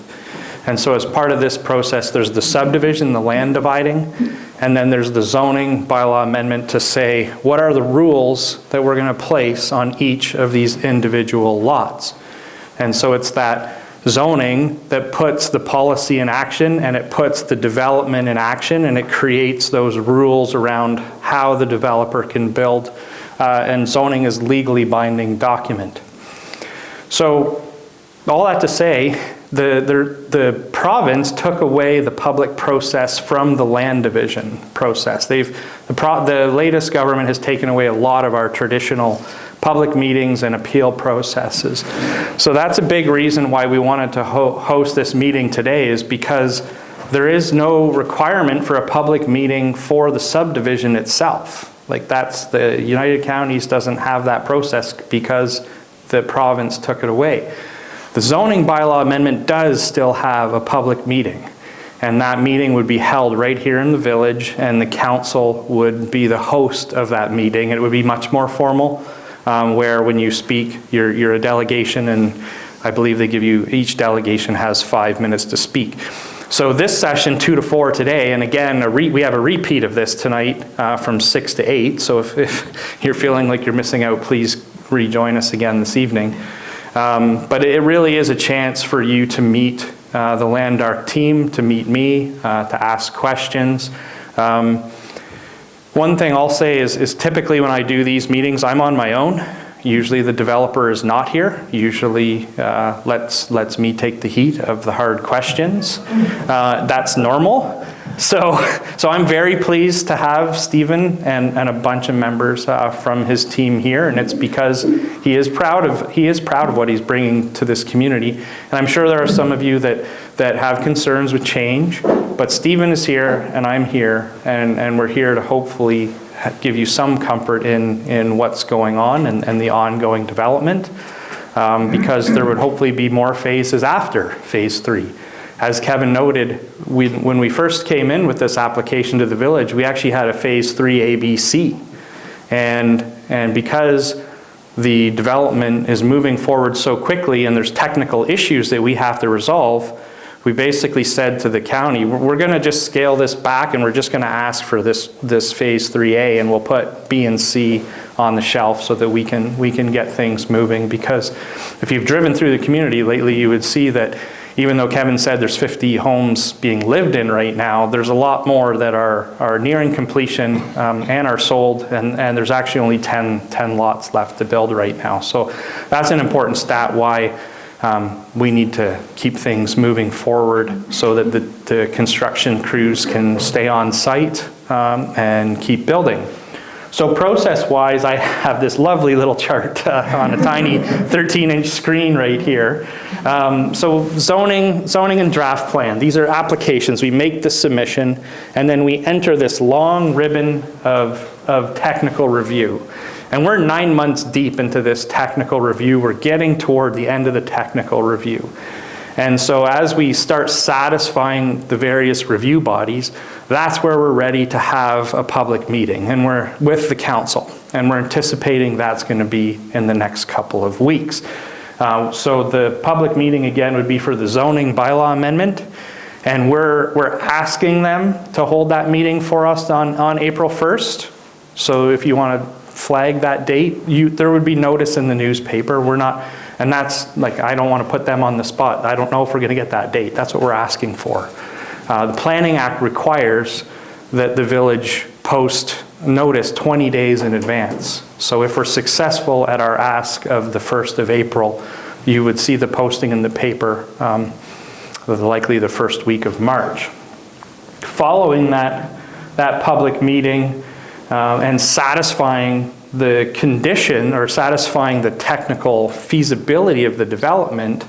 And so as part of this process, there's the subdivision, the land dividing, and then there's the zoning bylaw amendment to say, what are the rules that we're going to place on each of these individual lots? And so it's that zoning that puts the policy in action, and it puts the development in action, and it creates those rules around how the developer can build, and zoning is legally binding document. So all that to say, the province took away the public process from the land division process. The latest government has taken away a lot of our traditional public meetings and appeal processes. So that's a big reason why we wanted to host this meeting today, is because there is no requirement for a public meeting for the subdivision itself. Like the United Counties doesn't have that process because the province took it away. The zoning bylaw amendment does still have a public meeting, and that meeting would be held right here in the village, and the council would be the host of that meeting. It would be much more formal, where when you speak, you're a delegation, and I believe they give you, each delegation has 5 minutes to speak. So this session, 2 to 4 today, and again, we have a repeat of this tonight from 6 to 8, so if you're feeling like you're missing out, please rejoin us again this evening. But it really is a chance for you to meet the LandArc team, to meet me, to ask questions. One thing I'll say is typically when I do these meetings, I'm on my own. Usually the developer is not here. Usually lets me take the heat of the hard questions. That's normal. So I'm very pleased to have Stephen and a bunch of members from his team here, and it's because he is proud of what he's bringing to this community. And I'm sure there are some of you that have concerns with change, but Stephen is here and I'm here, and we're here to hopefully give you some comfort in what's going on and the ongoing development, because there would hopefully be more phases after phase 3. As Kevin noted, when we first came in with this application to the village, we actually had a phase 3 ABC. And because the development is moving forward so quickly and there's technical issues that we have to resolve, we basically said to the county, we're going to just scale this back, and we're just going to ask for this phase 3A, and we'll put B and C on the shelf so that we can get things moving. Because if you've driven through the community lately, you would see that even though Kevin said there's 50 homes being lived in right now, there's a lot more that are nearing completion and are sold, and there's actually only 10 lots left to build right now. So that's an important stat why we need to keep things moving forward so that the construction crews can stay on site and keep building. So process-wise, I have this lovely little chart on a tiny 13-inch screen right here. So zoning and draft plan, these are applications. We make the submission, and then we enter this long ribbon of technical review. And we're 9 months deep into this technical review. We're getting toward the end of the technical review. And so as we start satisfying the various review bodies, that's where we're ready to have a public meeting. And we're with the council. And we're anticipating that's going to be in the next couple of weeks. So the public meeting again would be for the zoning bylaw amendment. And we're asking them to hold that meeting for us on April 1st. So if you want to flag that date, there would be notice in the newspaper. We're not, and that's like, I don't want to put them on the spot. I don't know if we're going to get that date. That's what we're asking for. The Planning Act requires that the village post notice 20 days in advance. So if we're successful at our ask of the 1st of April, you would see the posting in the paper likely the first week of March. Following that public meeting and satisfying the condition or satisfying the technical feasibility of the development,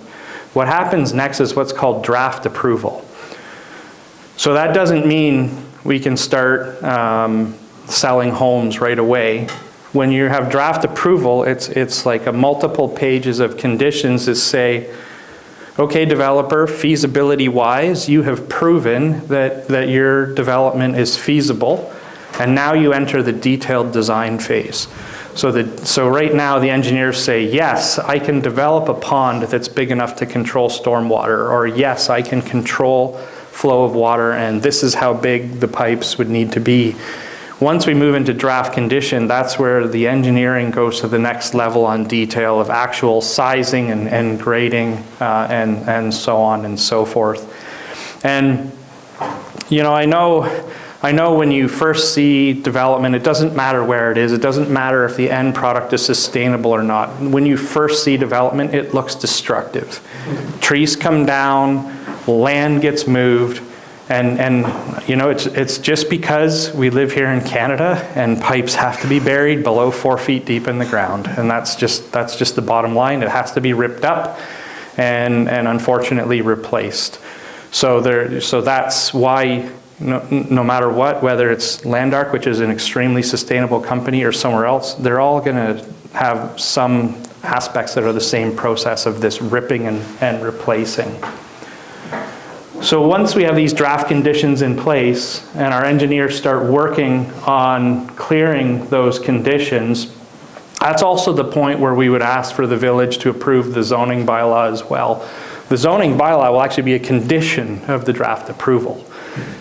what happens next is what's called draft approval. So that doesn't mean we can start selling homes right away. When you have draft approval, it's like a multiple pages of conditions that say, okay, developer, feasibility-wise, you have proven that your development is feasible, and now you enter the detailed design phase. So right now the engineers say, yes, I can develop a pond that's big enough to control stormwater, or yes, I can control flow of water, and this is how big the pipes would need to be. Once we move into draft condition, that's where the engineering goes to the next level on detail of actual sizing and grading and so on and so forth. And you know, I know when you first see development, it doesn't matter where it is. It doesn't matter if the end product is sustainable or not. When you first see development, it looks destructive. Trees come down, land gets moved. And you know, it's just because we live here in Canada and pipes have to be buried below 4 feet deep in the ground. And that's just the bottom line. It has to be ripped up and unfortunately replaced. So that's why no matter what, whether it's Landark, which is an extremely sustainable company, or somewhere else, they're all gonna have some aspects that are the same process of this ripping and replacing. So once we have these draft conditions in place and our engineers start working on clearing those conditions, that's also the point where we would ask for the village to approve the zoning bylaw as well. The zoning bylaw will actually be a condition of the draft approval.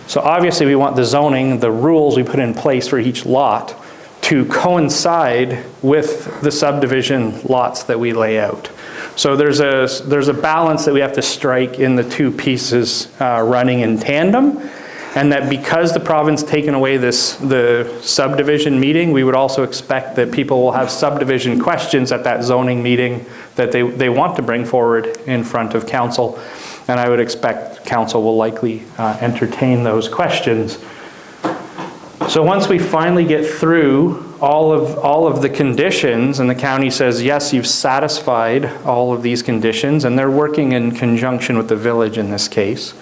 So obviously we want the zoning, the rules we put in place for each lot to coincide with the subdivision lots that we lay out. So there's a balance that we have to strike in the two pieces running in tandem, and that because the province taken away the subdivision meeting, we would also expect that people will have subdivision questions at that zoning meeting that they want to bring forward in front of council, and I would expect council will likely entertain those questions. So once we finally get through all of the conditions and the county says, yes, you've satisfied all of these conditions, and they're working in conjunction with the village in this case,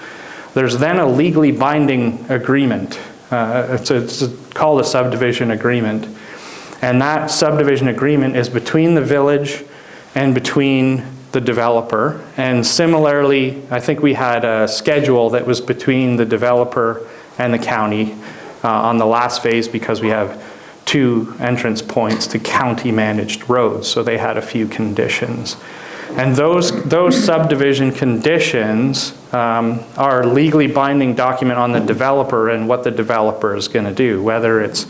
there's then a legally binding agreement. It's called a subdivision agreement. And that subdivision agreement is between the village and between the developer. And similarly, I think we had a schedule that was between the developer and the county on the last phase, because we have 2 entrance points to county managed roads. So they had a few conditions. And those subdivision conditions are a legally binding document on the developer and what the developer is going to do, whether it's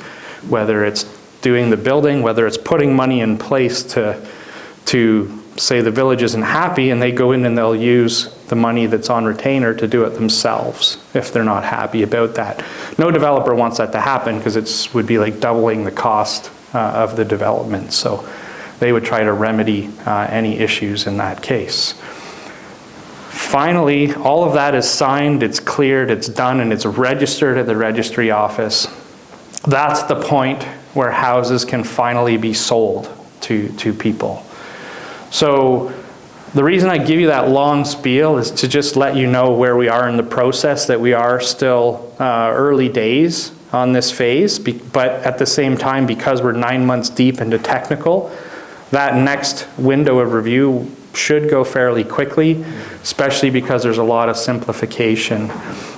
doing the building, whether it's putting money in place to say the village isn't happy and they go in and they'll use the money that's on retainer to do it themselves if they're not happy about that. No developer wants that to happen because it would be like doubling the cost of the development. So they would try to remedy any issues in that case. Finally, all of that is signed, it's cleared, it's done, and it's registered at the registry office. That's the point where houses can finally be sold to people. So the reason I give you that long spiel is to just let you know where we are in the process, that we are still early days on this phase, but at the same time, because we're 9 months deep into technical, that next window of review should go fairly quickly, especially because there's a lot of simplification.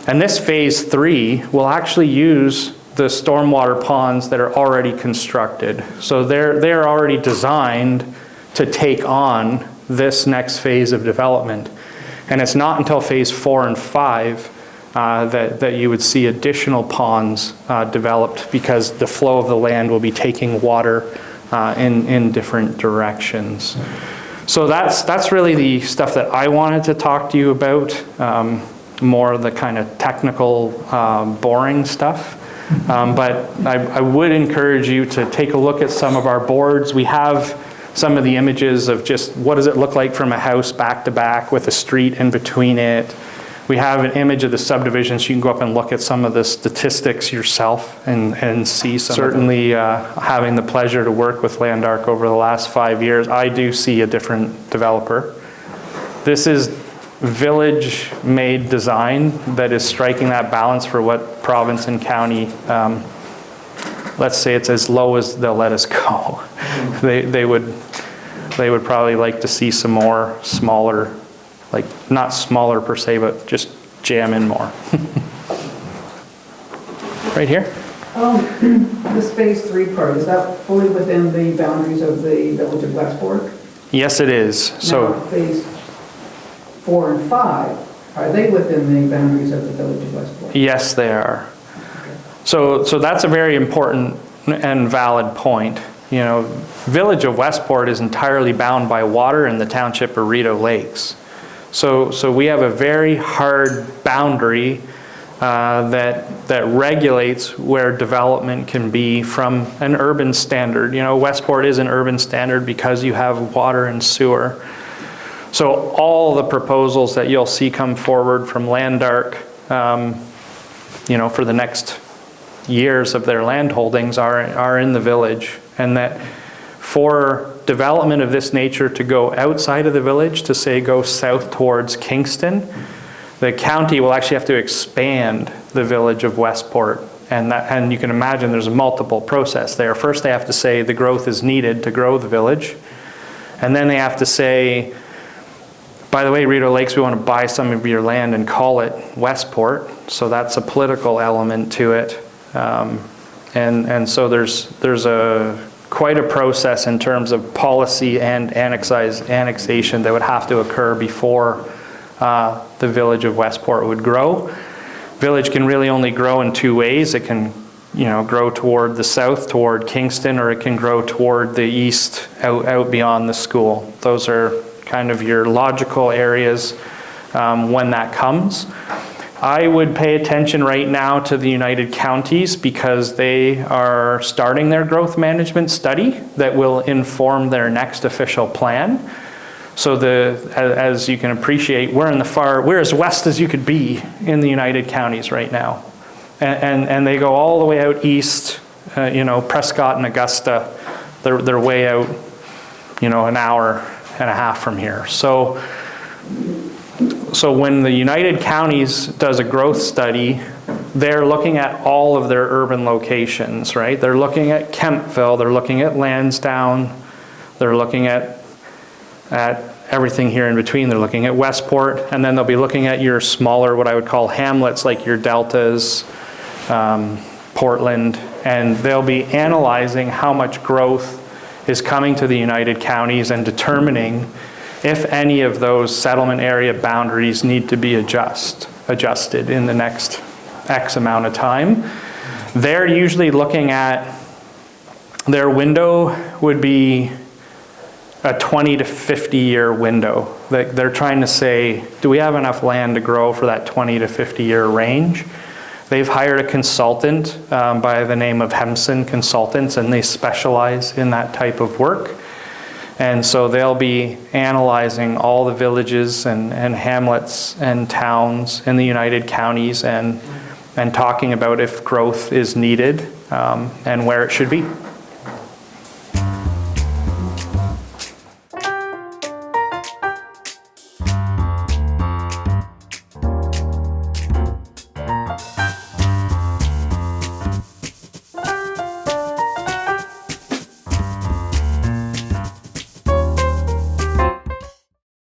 And this phase 3 will actually use the stormwater ponds that are already constructed. So they're already designed to take on this next phase of development. And it's not until phase 4 and 5 that you would see additional ponds developed, because the flow of the land will be taking water in different directions. So that's really the stuff that I wanted to talk to you about, more of the kind of technical, boring stuff. But I would encourage you to take a look at some of our boards. We have some of the images of just what does it look like from a house back to back with a street in between it. We have an image of the subdivision, so you can go up and look at some of the statistics yourself and see some. Certainly having the pleasure to work with Landark over the last 5 years, I do see a different developer. This is village-made design that is striking that balance for what province and county, let's say it's as low as they'll let us go. They would probably like to see some more smaller, like not smaller per se, but just jam in more. Right here? This phase 3 part, is that fully within the boundaries of the Village of Westport? Yes, it is. So Now, phase 4 and 5, are they within the boundaries of the Village of Westport? yes, they are. So that's a very important and valid point. You know, Village of Westport is entirely bound by water in the township of Rideau Lakes. So we have a very hard boundary that regulates where development can be from an urban standard. You know, Westport is an urban standard because you have water and sewer. So all the proposals that you'll see come forward from Landark, you know, for the next years of their land holdings are in the village, and that for development of this nature to go outside of the village, to say go south towards Kingston, the county will actually have to expand the Village of Westport, and you can imagine there's a multiple process there. First they have to say the growth is needed to grow the village, and then they have to say, by the way, Rideau Lakes, we want to buy some of your land and call it Westport, so that's a political element to it. And so there's quite a process in terms of policy and annexation that would have to occur before the Village of Westport would grow. Village can really only grow in two ways. It can, you know, grow toward the south, toward Kingston, or it can grow toward the east, out beyond the school. Those are kind of your logical areas when that comes. I would pay attention right now to the United Counties, because they are starting their growth management study that will inform their next official plan. So as you can appreciate, we're as west as you could be in the United Counties right now. And they go all the way out east, you know, Prescott and Augusta, they're way out, you know, an hour and a half from here. So when the United Counties does a growth study, they're looking at all of their urban locations, right? They're looking at Kempville, they're looking at Lansdowne, they're looking at everything here in between. They're looking at Westport, and then they'll be looking at your smaller, what I would call hamlets, like your Deltas, Portland, and they'll be analyzing how much growth is coming to the United Counties and determining if any of those settlement area boundaries need to be adjusted in the next X amount of time. They're usually looking at, their window would be a 20 to 50 year window. They're trying to say, do we have enough land to grow for that 20 to 50 year range? They've hired a consultant by the name of Hemson Consultants, and they specialize in that type of work. And so they'll be analyzing all the villages and hamlets and towns in the United Counties and talking about if growth is needed and where it should be.